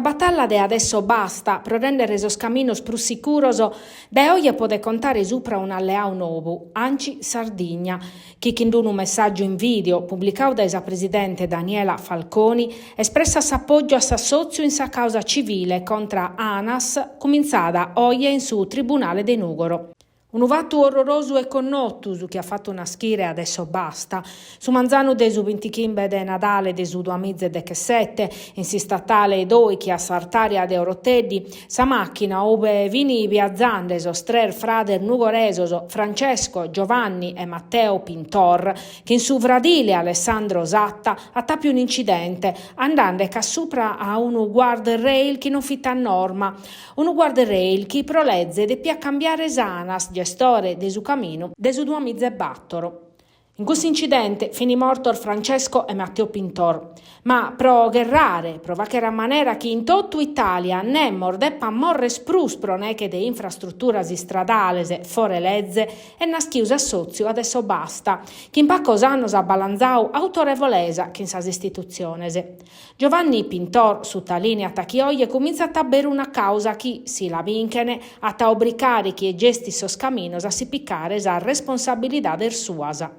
Sta battaglia de adesso basta, pro rendere esos caminos più sicuros, de oggi pode contare supra un alleato nuovo, Anci Sardigna, che in un messaggio in video pubblicato da sa presidente Daniela Falconi espressa s'appoggio a s'assozio in sa causa civile contro ANAS, cominciata oggi in su Tribunale de Nugoro. Un fatto orroroso e connottus che ha fatto una schire adesso basta. Su Manzano de su 25 de Natale de su 2017, in si statale doi che a Sartaria de Oroteddi, sa macchina ove vini viazzande strer frader nugoresos Francesco, Giovanni e Matteo Pintor, che in su vradile Alessandro Zatta ha tappi un incidente, andando ca sopra a un guardrail che non fitta a norma. Un guardrail che prolezze de pia cambiare sanas, gestore de su camino de su 2004. In questo incidente finì morto Francesco e Matteo Pintor, ma pro gerrare, prova che era manera che in tutta Italia ne mordeppa morre spruspro neche de infrastrutturas stradales fore lezze e naschiusa sozio adesso basta, che in pacos annos ha balanzau autorevolesa che in sas istituziones. Giovanni Pintor, su ta linea tachioie, comincia a tabere una causa chi, si la vinchene, a ta obricare chi e gesti sos caminos a si piccare sa responsabilità del suasa.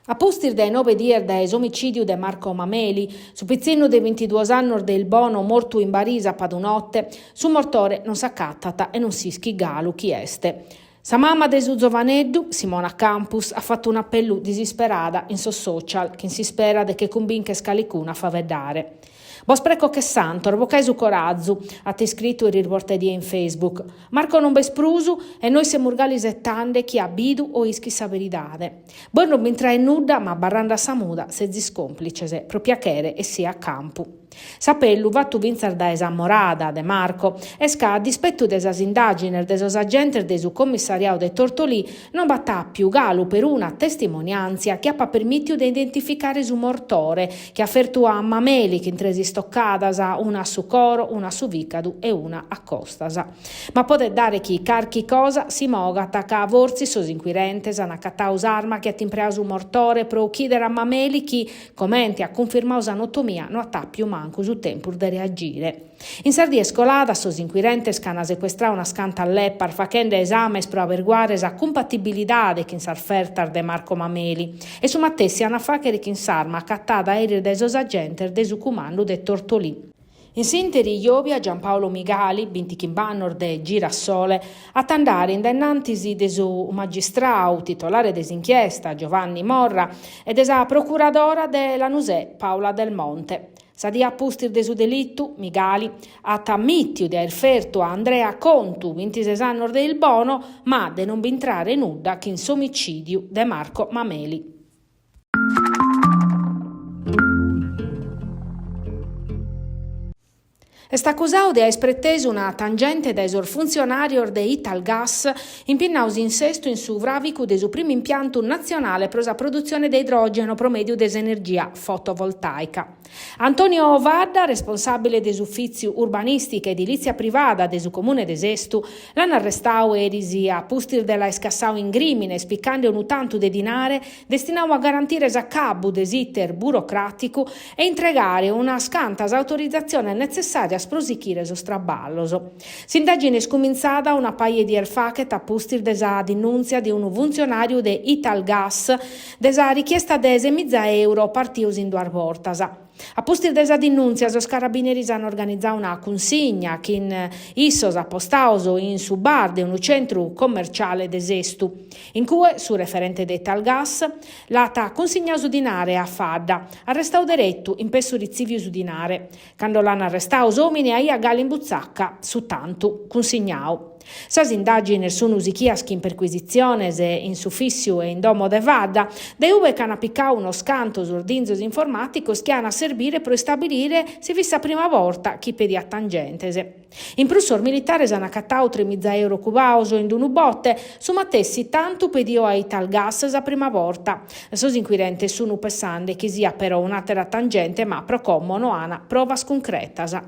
A postir dai 9 dier dall'omicidio di Marco Mameli, su pizzino dei 22 anni del Bono morto in Barisa padunotte, su mortore non s'accattata e non si schigalu chi este. Sa mamma de su giovaneddu, Simona Campus, ha fatto un appello disisperata in social, che si spera de che combinche scalicuna fa vedere. Bo spreco che santo, revocai su corazzu, ha te scritto il riportedie in Facebook. Marco non besprusu e noi siamo organizzando chi ha bidu o ischi sa veridade. Voi non mi trae nuda, ma barranda samuda, se ziscomplice, propria chere e sia a campu. Sapellu vattu vinzar da esamorada de Marco, esca a dispetto de esas indaginer de esos agentes de su commissariato de Tortolì non battà più galu per una testimonianza che ha permittido de identificare su mortore, che ha fertu a Mameli che intresi stoccadasa, una su Coro, una su Vicadu e una a Costasa. Ma pode dare chi carchi cosa si moga attacca a vorzi sos inquirentes, anacattaus arma che attimpreau su mortore pro chiedere a Mameli chi, commenti a confermaus anatomia, no attà più manco su tempo de reagire. In Sardia scolada sos inquirentes cana sequestrare una scanta all'Eppar facendo esames pro averguare sa compatibilidade che in sarfertar de Marco Mameli e su mattessi ana facere che in sarma accattata aereo de esos agentes de su comando de Tortolì. In sinteri Iovia Giampaolo Migali, Bintichimbannor de Girassole, a tandare indennantisi de su magistrau titolare desinchiesta Giovanni Morra e de sa procuradora de Lanusè Paola Del Monte. Sadia pustir de su delittu, Migali, a tammittiu de aver ferto a Andrea Contu, 26 anni del Bono, ma de non bintrare nudda che in somicidiu de Marco Mameli. Est accusau de aver preteso una tangente da esor funzionario de Italgas impinnaus in sesto in su vravicu de su primo impianto nazionale pro sa produzione de idrogeno pro mediu de energia fotovoltaica. Antonio Vadda, responsabile de ufficio urbanistica e edilizia privata de su comune de Sestu, l'hanno arrestau erisi a pustir della escassau in grimine, spiccando un tanto de dinare destinau a garantire sa cabu desiter burocratico e entregare una scantas autorizzazione necessaria a sprosichire so straballoso. S'indagine scominciata una paia di erfachet a pustir de sa denunzia di un funzionario de Italgas de sa richiesta de €6.000 partius in duar portasa. A postir desa denunzia, os carabineris hanno organizzato una consigna che in issos appostauso in su bar de un centro commerciale de Sestu, in cui su referente de Talgas l'ata consigna su dinare a Fadda, arrestau diretto in pesso riziviu su dinare, quando l'hanno arrestau omini a gali in buzzacca su tanto consignau. Sas indagini sono usichiaschi in perquisizione e in suffissiu e in domo de Vadda, de uve che hanno appiccato uno scanto ordinzos informaticos che hanno a servire per stabilire se vissa prima volta chi pedi a tangentese. In prussor militares hanno accattau €3.000 cubauso in un botte, su mattessi tanto pedio a Italgas sa prima volta. Sos inquirentes sono pensando che sia però un'altra tangente, ma pro commo no ana provas concretas.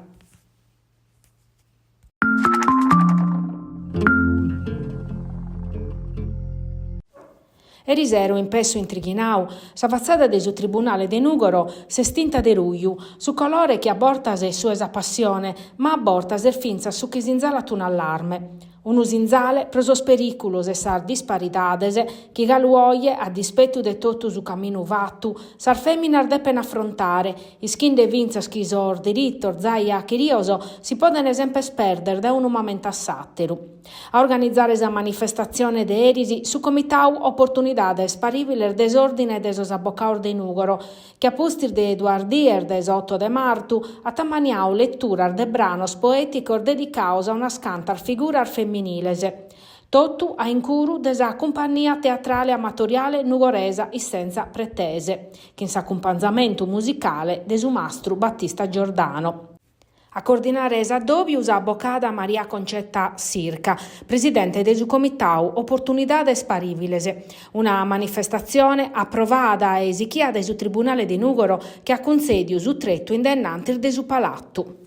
E risero in pesso in Trighinau, s'avazzada de su tribunale de Nugoro s'estinta de ruiu, su colore che abortas e su esa passione, ma abortas er finza su chi s'inzalat un allarme. Un usinzale pro sos periculos e sar disparidades chi galuoie, a dispettu de totu su camminu vattu, sar feminar depen affrontare, ischin de vinzas chi sor diritto, zaia, chirioso, si poden esempes perder da un momento a satteru. A organizzare esa manifestazione de erisi su comitau opportunidades paribiler desordine de sos abbocaur de Nugoro, che a pustir de Eduardier des 8 de martu a tamaniau letturar de branos poeticos dedicaus a una scantar figurar femminilese. Totu a incuru de sa compagnia teatrale amatoriale nugoresa e senza pretese, che in s'accompagnamento musicale de su mastru Battista Giordano. A coordinare esa dobi usa abbocada Maria Concetta Sirca, presidente de su comitau Opportunidades Paribiles, una manifestazione approvata e esichia de su tribunale de Nugoro che ha concediu su tretto indennanti de su palattu.